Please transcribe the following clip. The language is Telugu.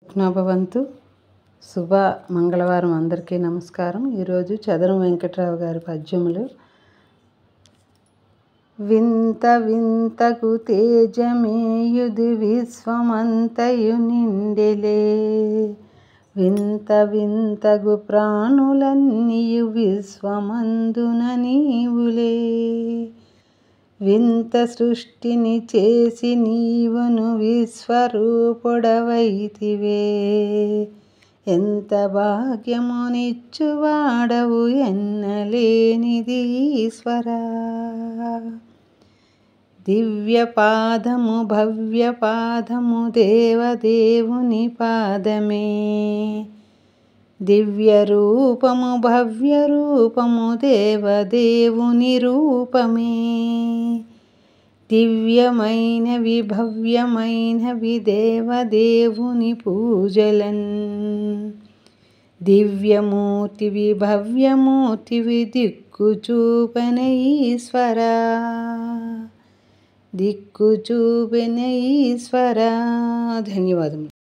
సుఖ్నభవంతు. శుభ మంగళవారం అందరికీ నమస్కారం. ఈరోజు చదరం వెంకట్రావు గారి పద్యములు. వింత వింతకు తేజమేయుది విశ్వమంతయు నిండెలే, వింత వింతగు ప్రాణులన్నీయు విశ్వమందున నీవులే, వింత సృష్టిని చేసి నీవును విశ్వరూపుడవైతివే, ఎంత భాగ్యమునిచ్చువాడవు ఎన్నలేనిది ఈశ్వరా. దివ్యపాదము భవ్యపాదము దేవదేవుని పాదమే, దివ్య రూపము భవ్య రూపము దేవదేవుని రూపమే, దివ్యమైనవి భవ్యమైనవి దేవదేవుని పూజలన్, దివ్యమూర్తివి భవ్యమూర్తివి దిక్కుచూపెన ఈశ్వరా, దిక్కుచూపెన ఈశ్వరా. ధన్యవాదములు.